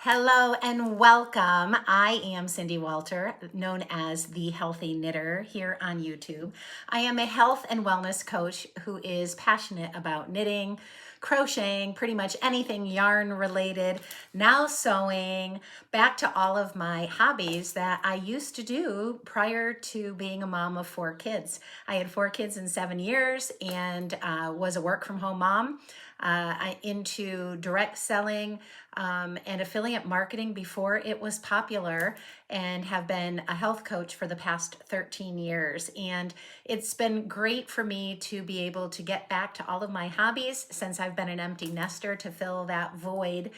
Hello and welcome. I am Cindy Walter, known as the Healthy Knitter here on YouTube. I am a health and wellness coach who is passionate about knitting, crocheting, pretty much anything yarn related, now sewing, back to all of my hobbies that I used to do prior to being a mom of 4 kids. I had 4 kids in 7 years and was a work from home mom. Into direct selling and affiliate marketing before it was popular, and have been a health coach for the past 13 years. And it's been great for me to be able to get back to all of my hobbies since I've been an empty nester, to fill that void.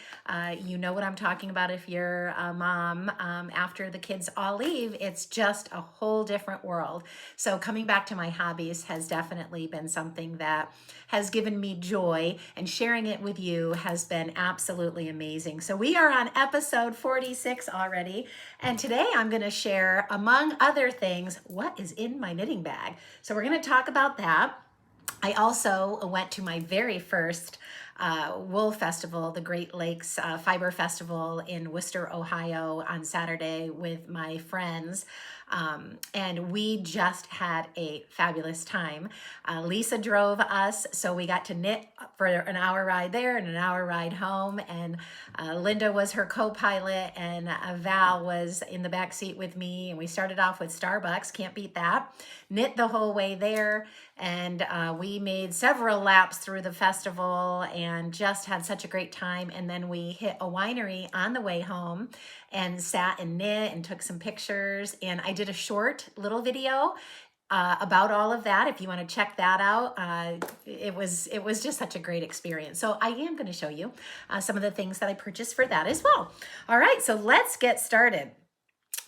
You know what I'm talking about if you're a mom. After the kids all leave, it's just a whole different world. So coming back to my hobbies has definitely been something that has given me joy, and sharing it with you has been absolutely amazing. So we are on episode 46 already, and today I'm going to share, among other things, what is in my knitting bag. So we're going to talk about that. I also went to my very first wool festival, the Great Lakes Fiber Festival in Worcester, Ohio, on Saturday with my friends. And we just had a fabulous time. Lisa drove us, so we got to knit for an hour ride there and an hour ride home. And Linda was her co-pilot, and Val was in the back seat with me. And we started off with Starbucks, can't beat that. Knit the whole way there, and we made several laps through the festival and just had such a great time. And then we hit a winery on the way home and sat and knit and took some pictures. And I did a short little video about all of that. If you want to check that out, it was just such a great experience. So I am going to show you some of the things that I purchased for that as well. All right, so let's get started.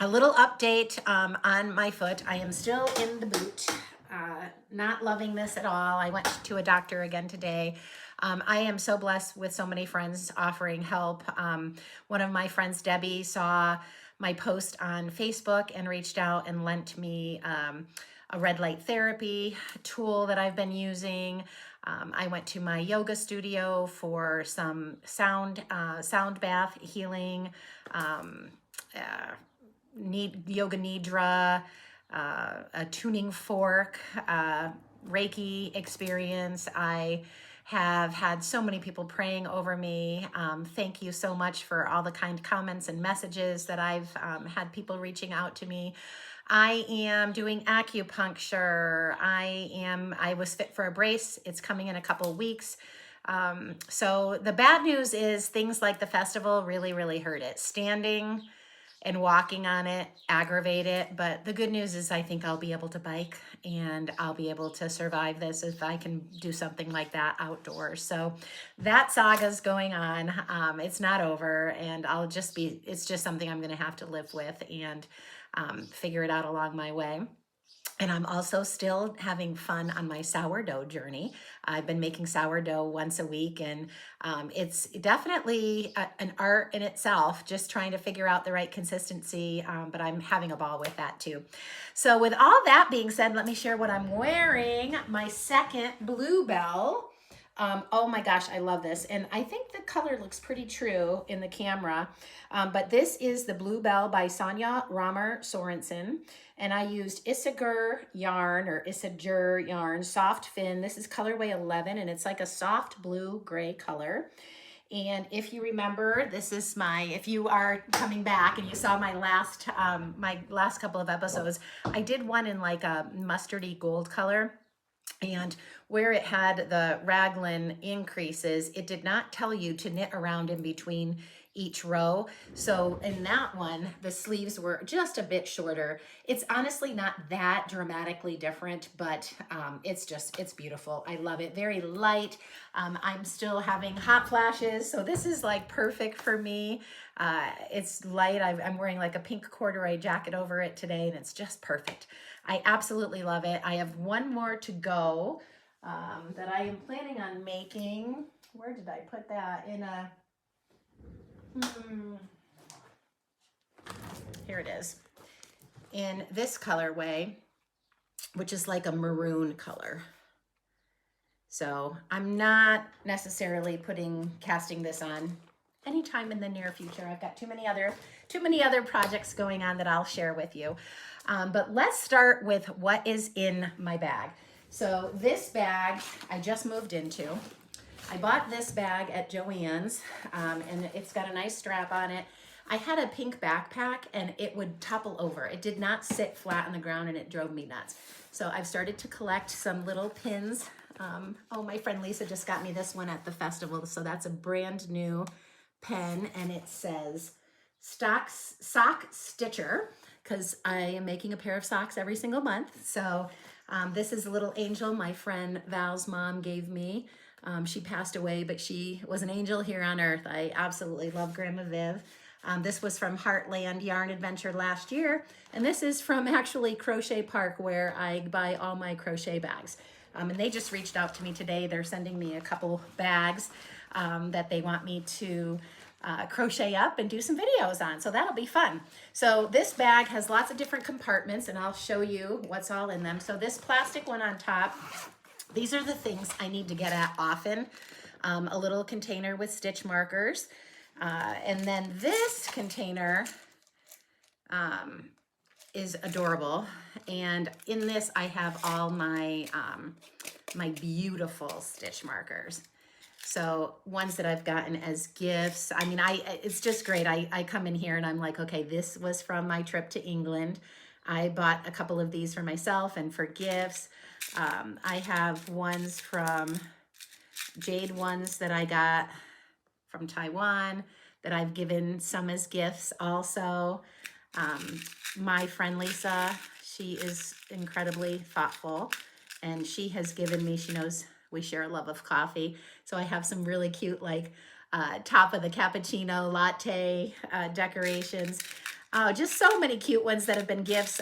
A little update on my foot. I am still in the boot. Not loving this at all. I went to a doctor again today. I am so blessed with so many friends offering help. One of my friends, Debbie, saw my post on Facebook and reached out and lent me a red light therapy tool that I've been using. I went to my yoga studio for some sound bath healing, yoga nidra, a tuning fork, Reiki experience. I have had so many people praying over me. Thank you so much for all the kind comments and messages that I've had people reaching out to me. I am doing acupuncture. I was fit for a brace. It's coming in a couple of weeks. So the bad news is things like the festival really, really hurt it. Standing and walking on it aggravate it. But the good news is I think I'll be able to bike, and I'll be able to survive this if I can do something like that outdoors. So that saga's going on. It's not over, and it's just something I'm going to have to live with and figure it out along my way. And I'm also still having fun on my sourdough journey. I've been making sourdough once a week, and it's definitely an art in itself, just trying to figure out the right consistency, but I'm having a ball with that too. So with all that being said, let me share what I'm wearing. My second Bluebell. Oh my gosh, I love this. And I think the color looks pretty true in the camera, but this is the Bluebell by Sonja Rømer Sørensen. And I used Isager yarn, soft fin. This is colorway 11, and it's like a soft blue gray color. And if you remember, this is if you are coming back and you saw my last couple of episodes, I did one in like a mustardy gold color. And where it had the raglan increases, it did not tell you to knit around in between each row. So in that one, the sleeves were just a bit shorter. It's honestly not that dramatically different, but it's beautiful. I love it. Very light. I'm still having hot flashes, so this is like perfect for me. It's light. I'm wearing like a pink corduroy jacket over it today, and it's just perfect. I absolutely love it. I have one more to go that I am planning on making. Where did I put that? Here it is. In this colorway, which is like a maroon color. So I'm not necessarily casting this on anytime in the near future. I've got too many other projects going on that I'll share with you. But let's start with what is in my bag. So this bag I just moved into. I bought this bag at Joann's, and it's got a nice strap on it. I had a pink backpack and it would topple over. It did not sit flat on the ground and it drove me nuts. So I've started to collect some little pins. Oh, my friend Lisa just got me this one at the festival. So that's a brand new pen and it says Sock Stitcher, because I am making a pair of socks every single month. So this is a little angel my friend Val's mom gave me. She passed away, but she was an angel here on earth. I absolutely love Grandma Viv. This was from Heartland Yarn Adventure last year, and this is from actually Crochet Park, where I buy all my crochet bags. And they just reached out to me today. They're sending me a couple bags that they want me to crochet up and do some videos on, so that'll be fun. So this bag has lots of different compartments, and I'll show you what's all in them. So this plastic one on top, these are the things I need to get at often. A little container with stitch markers. And then this container is adorable. And in this, I have all my, my beautiful stitch markers. So ones that I've gotten as gifts. I mean, it's just great. I come in here and I'm like, okay, this was from my trip to England. I bought a couple of these for myself and for gifts. I have ones from jade ones that I got from Taiwan that I've given some as gifts also. My friend Lisa, she is incredibly thoughtful and she has given me, she knows we share a love of coffee. So I have some really cute like top of the cappuccino latte decorations. Just so many cute ones that have been gifts.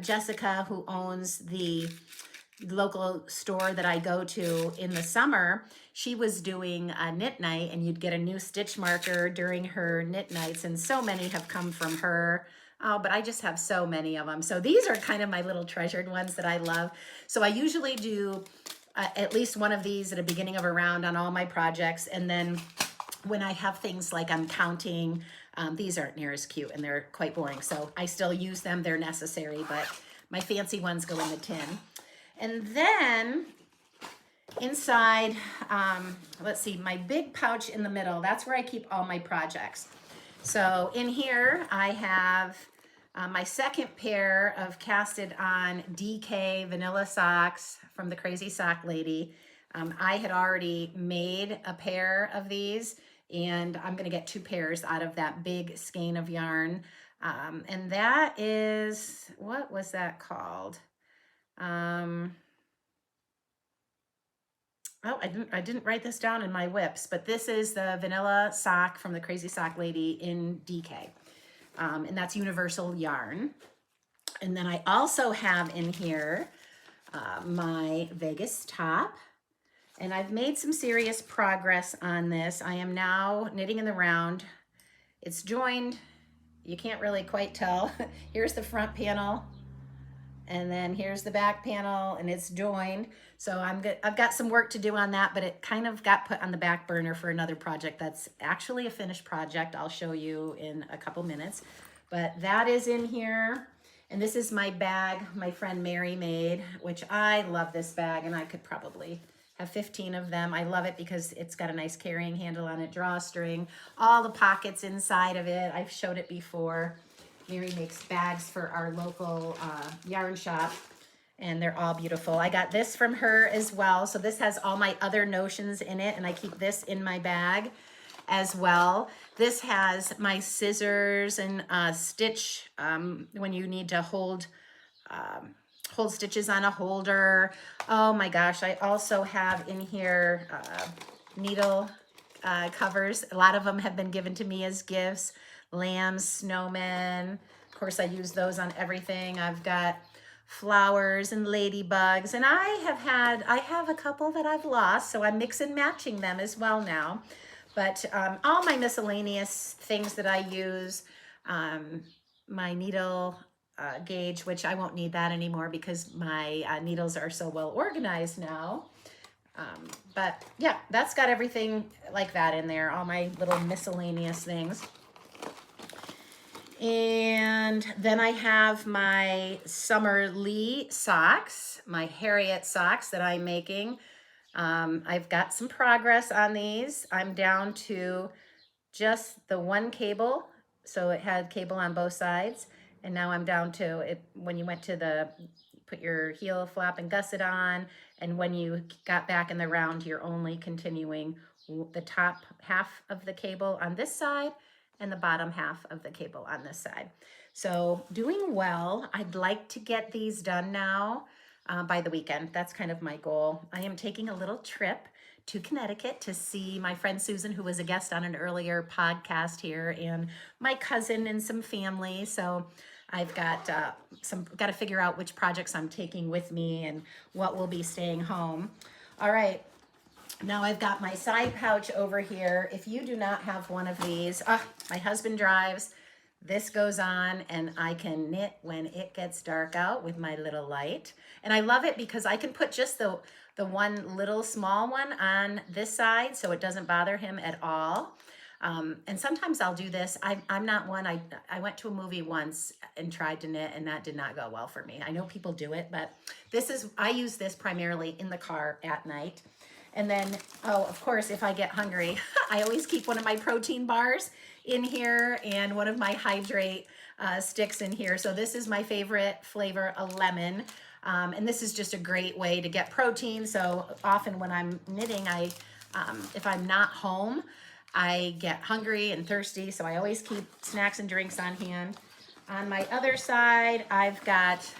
Jessica, who owns the local store that I go to in the summer, she was doing a knit night and you'd get a new stitch marker during her knit nights, and so many have come from her. Oh, but I just have so many of them. So these are kind of my little treasured ones that I love. So I usually do at least one of these at the beginning of a round on all my projects. And then when I have things like I'm counting, these aren't near as cute and they're quite boring. So I still use them, they're necessary, but my fancy ones go in the tin. And then inside, let's see, my big pouch in the middle, that's where I keep all my projects. So in here, I have my second pair of casted on DK vanilla socks from the Crazy Sock Lady. I had already made a pair of these, and I'm gonna get 2 pairs out of that big skein of yarn. And that is, what was that called? Oh, I didn't write this down in my whips, but this is the vanilla sock from the Crazy Sock Lady in DK. And that's universal yarn. And then I also have in here my Vegas top. And I've made some serious progress on this. I am now knitting in the round. It's joined. You can't really quite tell. Here's the front panel. And then here's the back panel, and it's joined. So I've got some work to do on that, but it kind of got put on the back burner for another project that's actually a finished project. I'll show you in a couple minutes. But that is in here. And this is my bag my friend Mary made, which I love this bag, and I could probably have 15 of them. I love it because it's got a nice carrying handle on it, drawstring, all the pockets inside of it. I've showed it before. Mary makes bags for our local yarn shop, and they're all beautiful. I got this from her as well. So this has all my other notions in it, and I keep this in my bag as well. This has my scissors and stitch when you need to hold stitches on a holder. Oh my gosh, I also have in here needle covers. A lot of them have been given to me as gifts. Lambs, snowmen. Of course, I use those on everything. I've got flowers and ladybugs, and I have a couple that I've lost, so I'm mix and matching them as well now. But all my miscellaneous things that I use, my needle gauge, which I won't need that anymore because my needles are so well organized now. But yeah, that's got everything like that in there, all my little miscellaneous things. And then I have my Summer Lee socks, my Harriet socks that I'm making. I've got some progress on these. I'm down to just the one cable. So it had cable on both sides. And now I'm down to it when you went to the, put your heel flap and gusset on. And when you got back in the round, you're only continuing the top half of the cable on this side and the bottom half of the cable on this side. So doing well. I'd like to get these done now by the weekend. That's kind of my goal. I am taking a little trip to Connecticut to see my friend Susan, who was a guest on an earlier podcast here, and my cousin and some family. So I've got got to figure out which projects I'm taking with me and what will be staying home. All right. Now I've got my side pouch over here. If you do not have one of these, my husband drives. This goes on and I can knit when it gets dark out with my little light. And I love it because I can put just the one little small one on this side so it doesn't bother him at all. And sometimes I'll do this. I'm not one, I went to a movie once and tried to knit and that did not go well for me. I know people do it, but I use this primarily in the car at night. And then, oh, of course, if I get hungry, I always keep one of my protein bars in here and one of my hydrate sticks in here. So this is my favorite flavor, a lemon. And this is just a great way to get protein. So often when I'm knitting, if I'm not home, I get hungry and thirsty. So I always keep snacks and drinks on hand. On my other side, I've got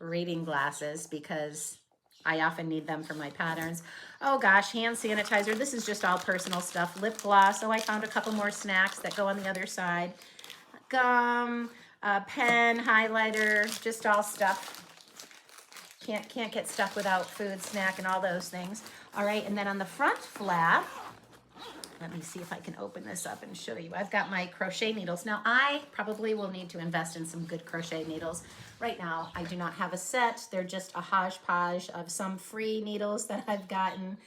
reading glasses because I often need them for my patterns. Oh gosh, hand sanitizer. This is just all personal stuff. Lip gloss. Oh, I found a couple more snacks that go on the other side. Gum, pen, highlighter, just all stuff. Can't get stuff without food, snack, and all those things. All right, and then on the front flap, let me see if I can open this up and show you. I've got my crochet needles. Now, I probably will need to invest in some good crochet needles. Right now, I do not have a set. They're just a hodgepodge of some free needles that I've gotten.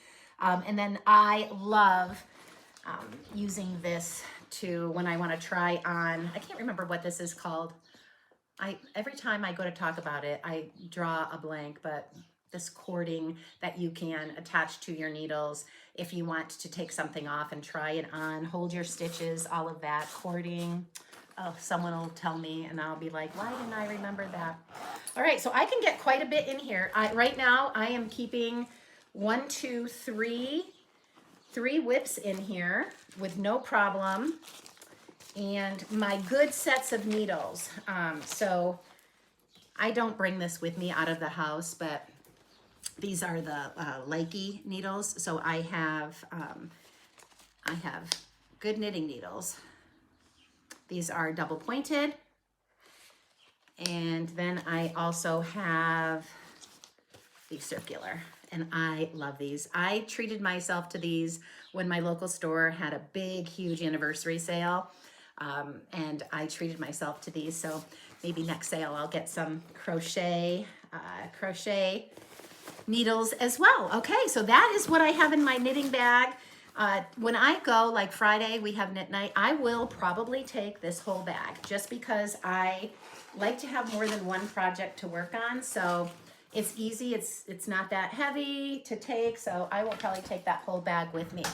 And then I love using this when I want to try on, I can't remember what this is called. Every time I go to talk about it, I draw a blank, but this cording that you can attach to your needles if you want to take something off and try it on, hold your stitches, all of that cording. Oh, someone will tell me and I'll be like, why didn't I remember that? All right, so I can get quite a bit in here. Right now I am keeping 3 whips in here with no problem. And my good sets of needles. So I don't bring this with me out of the house, but these are the Likey needles. So I have good knitting needles. These are double pointed. And then I also have these circular, and I love these. I treated myself to these when my local store had a big, huge anniversary sale. And I treated myself to these. So maybe next sale I'll get some crochet needles as well. Okay, so that is what I have in my knitting bag. When I go, like Friday, we have knit night, I will probably take this whole bag just because I like to have more than one project to work on. So it's easy, it's not that heavy to take, so I will probably take that whole bag with me.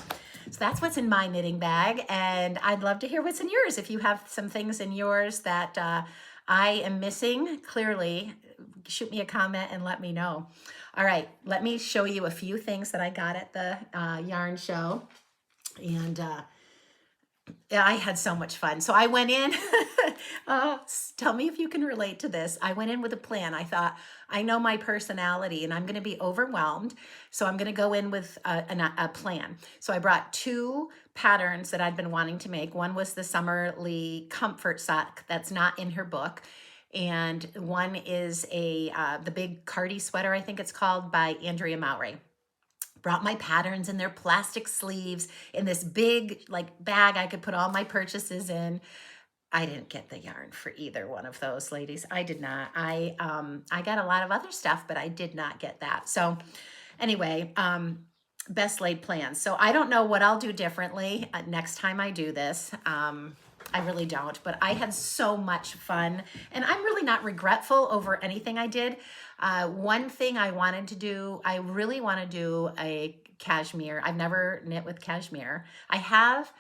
So that's what's in my knitting bag, and I'd love to hear what's in yours. If you have some things in yours that I am missing, clearly, shoot me a comment and let me know. All right, let me show you a few things that I got at the yarn show, and I had so much fun. So I went in, tell me if you can relate to this. I went in with a plan. I thought, I know my personality and I'm going to be overwhelmed. So I'm going to go in with a plan. So I brought 2 patterns that I'd been wanting to make. One was the Summer Lee comfort sock that's not in her book. And one is the big Cardi sweater, I think it's called, by Andrea Mowry. Brought my patterns in their plastic sleeves in this big bag I could put all my purchases in. I didn't get the yarn for either one of those, ladies. I did not. I got a lot of other stuff, but I did not get that. So Anyway, best laid plans. So I don't know what I'll do differently next time I do this. I really don't, but I had so much fun, and I'm really not regretful over anything I did. One thing I wanted to do, I really want to do a cashmere. I've never knit with cashmere. I have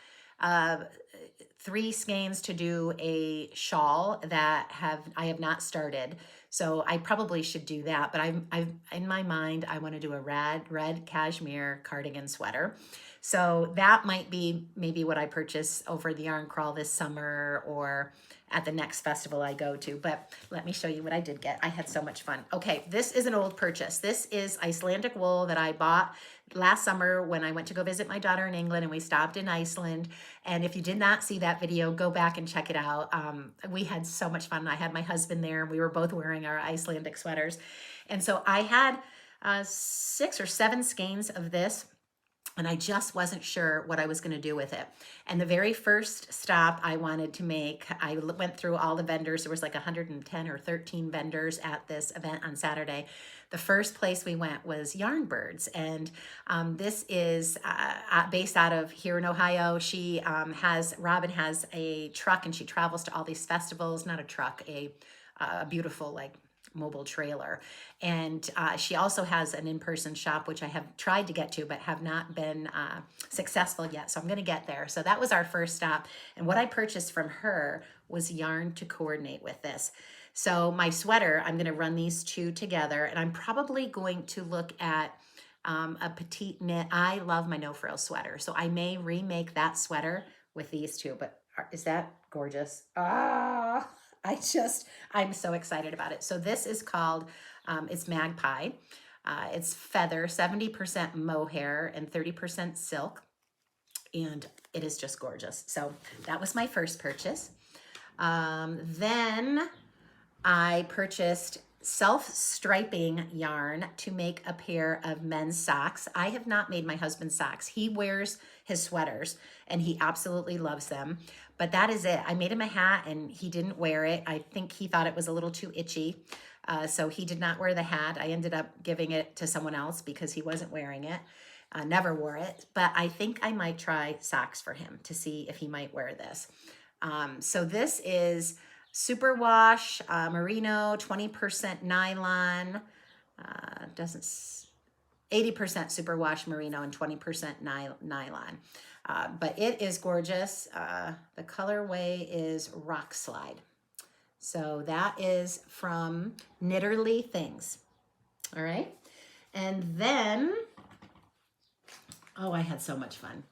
3 skeins to do a shawl that I have not started. So I probably should do that, but I've in my mind, I want to do a red cashmere cardigan sweater. So that might be maybe what I purchase over the yarn crawl this summer or at the next festival I go to. But let me show you what I did get. I had so much fun. Okay, this is an old purchase. This is Icelandic wool that I bought last summer when I went to go visit my daughter in England, and we stopped in Iceland. And if you did not see that video, go back and check it out. We had so much fun. I had my husband there, and we were both wearing our Icelandic sweaters. And so I had 6 or 7 skeins of this, and I just wasn't sure what I was going to do with it. And the very first stop I wanted to make, I went through all the vendors. There was like 110 or 13 vendors at this event on Saturday. The first place we went was Yarn Birds, and this is based out of here in Ohio. Robin has a truck, and she travels to all these festivals. Not a truck, a beautiful like mobile trailer. And she also has an in-person shop, which I have tried to get to, but have not been successful yet. So I'm going to get there. So that was our first stop. And what I purchased from her was yarn to coordinate with this. So my sweater, I'm going to run these 2 together, and I'm probably going to look at a petite knit. I love my no-frills sweater. So I may remake that sweater with these 2, but is that gorgeous? Ah, I'm so excited about it. So this is called, it's Magpie. It's feather, 70% mohair and 30% silk. And it is just gorgeous. So that was my first purchase. Then I purchased self-striping yarn to make a pair of men's socks. I have not made my husband's socks. He wears his sweaters and he absolutely loves them, but that is it. I made him a hat and he didn't wear it. I think he thought it was a little too itchy. So he did not wear the hat. I ended up giving it to someone else because he wasn't wearing it. Never wore it, but I think I might try socks for him to see if he might wear this. So this is Superwash, merino, 20% nylon, 80% superwash merino and 20% nylon. But it is gorgeous. The colorway is Rock Slide. So that is from Knitterly Things. All right. And then, oh, I had so much fun.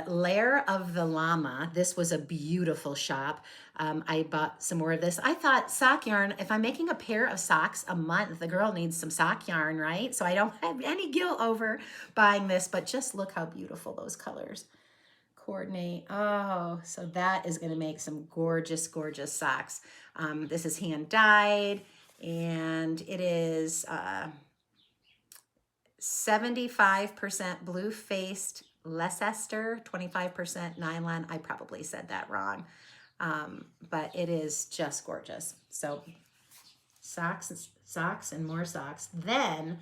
Lair of the Llama. This was a beautiful shop. I bought some more of this. I thought sock yarn, if I'm making a pair of socks a month, the girl needs some sock yarn, right? So I don't have any guilt over buying this, but just look how beautiful those colors coordinate. Oh, so that is going to make some gorgeous, gorgeous socks. This is hand dyed, and it is 75% blue-faced Leicester, 25% nylon. I probably said that wrong, but it is just gorgeous. So socks and more socks. Then,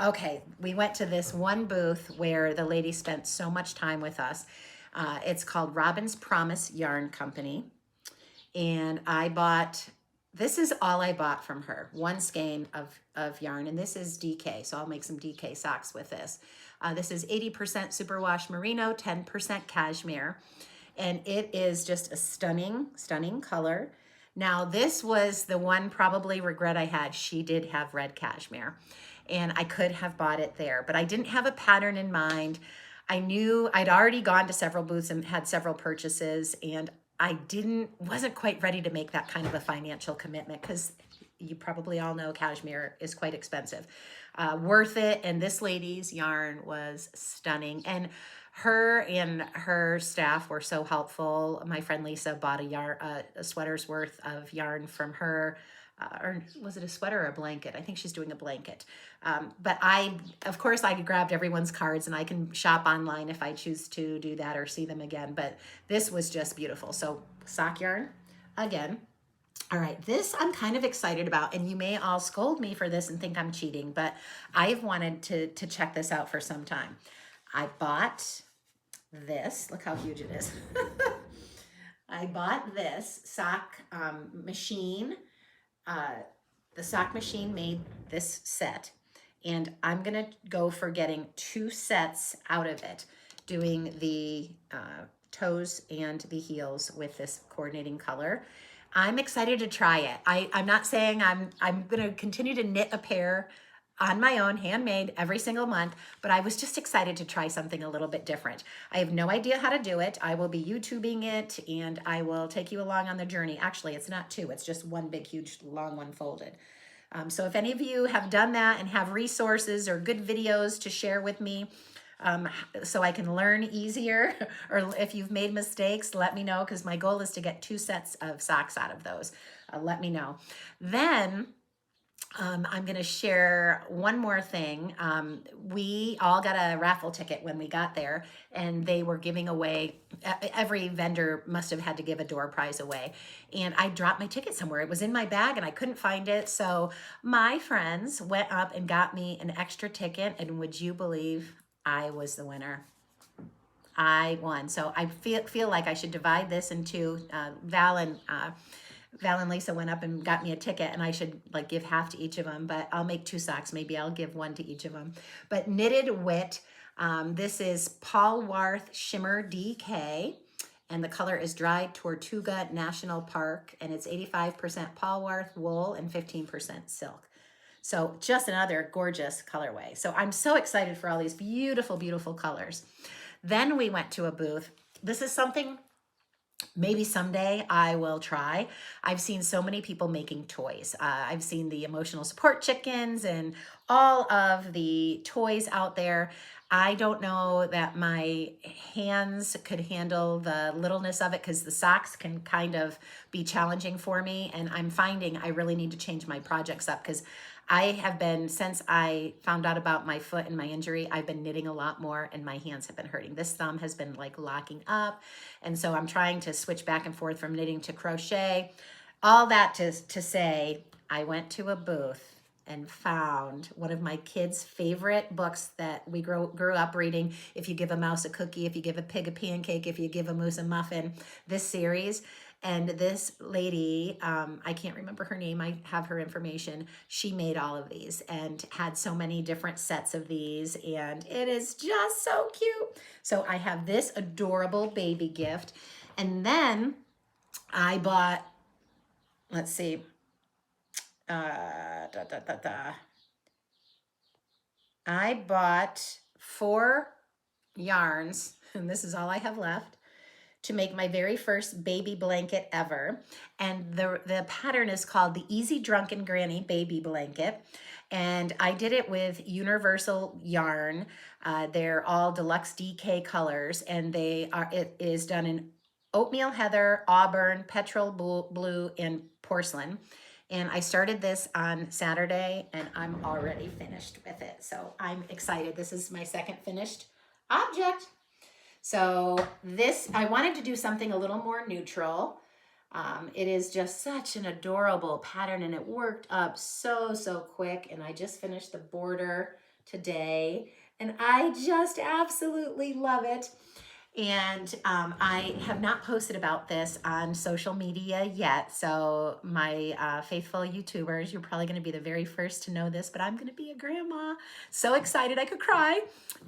okay, we went to this one booth where the lady spent so much time with us. It's called Robin's Promise Yarn Company, and I bought. This is all I bought from her, 1 skein of yarn, and this is DK, so I'll make some DK socks with this. This is 80% superwash merino, 10% cashmere, and it is just a stunning, stunning color. Now, this was the one probably regret I had. She did have red cashmere, and I could have bought it there, but I didn't have a pattern in mind. I knew I'd already gone to several booths and had several purchases, and I wasn't quite ready to make that kind of a financial commitment because you probably all know cashmere is quite expensive. Worth it, and this lady's yarn was stunning. And her staff were so helpful. My friend Lisa bought a sweater's worth of yarn from her. Or was it a sweater or a blanket? I think she's doing a blanket. But of course, I grabbed everyone's cards, and I can shop online if I choose to do that or see them again. But this was just beautiful. So sock yarn, again. All right, this I'm kind of excited about, and you may all scold me for this and think I'm cheating, but I've wanted to check this out for some time. I bought this. Look how huge it is. I bought this sock machine. The sock machine made this set, and I'm gonna go for getting 2 sets out of it, doing the toes and the heels with this coordinating color. I'm excited to try it. I'm not saying I'm gonna continue to knit a pair on my own, handmade, every single month, but I was just excited to try something a little bit different. I have no idea how to do it. I will be YouTubing it, and I will take you along on the journey. Actually, it's not 2, it's just one big, huge, long one folded. So if any of you have done that and have resources or good videos to share with me, so I can learn easier, or if you've made mistakes, let me know, because my goal is to get 2 sets of socks out of those. Let me know. Then I'm going to share one more thing. We all got a raffle ticket when we got there, and they were giving away, every vendor must have had to give a door prize away. And I dropped my ticket somewhere. It was in my bag and I couldn't find it. So my friends went up and got me an extra ticket. And would you believe I was the winner? I won. So I feel like I should divide this into Val and Lisa went up and got me a ticket, and I should like give half to each of them, but I'll make 2 socks. Maybe I'll give 1 to each of them. But Knitted Wit, this is Polwarth Shimmer DK, and the color is Dry Tortuga National Park, and it's 85% Polwarth wool and 15% silk. So just another gorgeous colorway. So I'm so excited for all these beautiful, beautiful colors. Then we went to a booth. This is something maybe someday I will try. I've seen so many people making toys. I've seen the emotional support chickens and all of the toys out there. I don't know that my hands could handle the littleness of it, because the socks can kind of be challenging for me. And I'm finding I really need to change my projects up, because I have been, since I found out about my foot and my injury, I've been knitting a lot more and my hands have been hurting. This thumb has been like locking up. And so I'm trying to switch back and forth from knitting to crochet. All that to say, I went to a booth and found one of my kids' favorite books that we grew up reading. If you give a mouse a cookie, if you give a pig a pancake, if you give a moose a muffin, this series. And this lady, I can't remember her name, I have her information. She made all of these and had so many different sets of these, and it is just so cute. So I have this adorable baby gift. And then I bought, let's see, I bought 4 yarns, and this is all I have left, to make my very first baby blanket ever. And the pattern is called the Easy Drunken Granny Baby Blanket. And I did it with universal yarn. They're all Deluxe DK colors, and it is done in Oatmeal Heather, Auburn, Petrol Blue, and Porcelain. And I started this on Saturday, and I'm already finished with it. So I'm excited. This is my second finished object. So this, I wanted to do something a little more neutral. It is just such an adorable pattern, and it worked up so quick. And I just finished the border today, and I just absolutely love it. And I have not posted about this on social media yet. So my faithful YouTubers, you're probably going to be the very first to know this, but I'm going to be a grandma. So excited I could cry.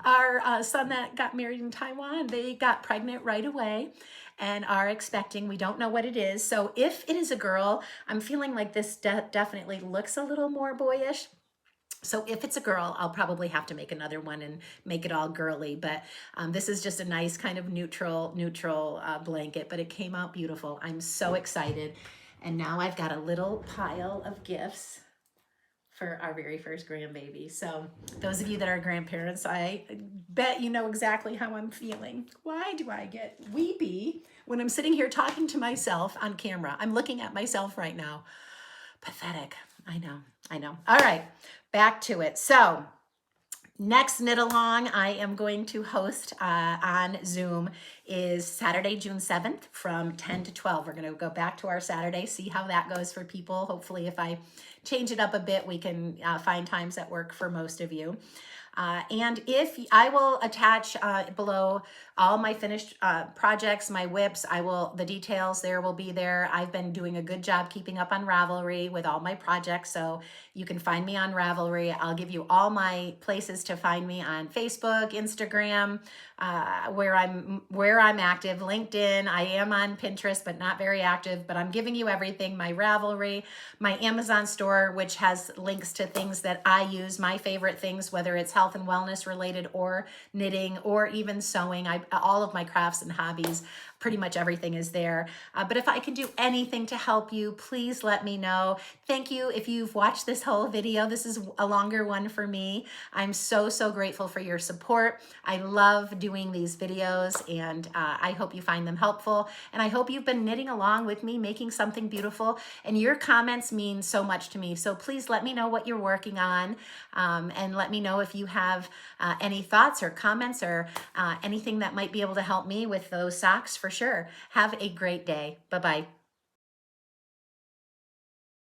Our son that got married in Taiwan, they got pregnant right away and are expecting. We don't know what it is. So if it is a girl, I'm feeling like this definitely looks a little more boyish. So if it's a girl, I'll probably have to make another one and make it all girly. But this is just a nice kind of neutral blanket, but it came out beautiful. I'm so excited. And now I've got a little pile of gifts for our very first grandbaby. So those of you that are grandparents, I bet you know exactly how I'm feeling. Why do I get weepy when I'm sitting here talking to myself on camera? I'm looking at myself right now. Pathetic. I know. All right, back to it. So Next knit along I am going to host on Zoom is Saturday, June 7th from 10 to 12. We're going to go back to our Saturday, see how that goes for people. Hopefully if I change it up a bit, we can find times that work for most of you. And if I will attach below all my finished projects, my whips, the details there will be there. I've been doing a good job keeping up on Ravelry with all my projects. So you can find me on Ravelry. I'll give you all my places to find me on Facebook, Instagram, where I'm active, LinkedIn. I am on Pinterest, but not very active, but I'm giving you everything. My Ravelry, my Amazon store, which has links to things that I use, my favorite things, whether it's health and wellness related or knitting or even sewing. All of my crafts and hobbies, pretty much everything is there. But if I can do anything to help you, please let me know. Thank you if you've watched this whole video. This is a longer one for me. I'm so, so grateful for your support. I love doing these videos, and I hope you find them helpful. And I hope you've been knitting along with me, making something beautiful. And your comments mean so much to me. So please let me know what you're working on, and let me know if you have any thoughts or comments or anything that might be able to help me with those socks for sure. Have a great day. Bye-bye.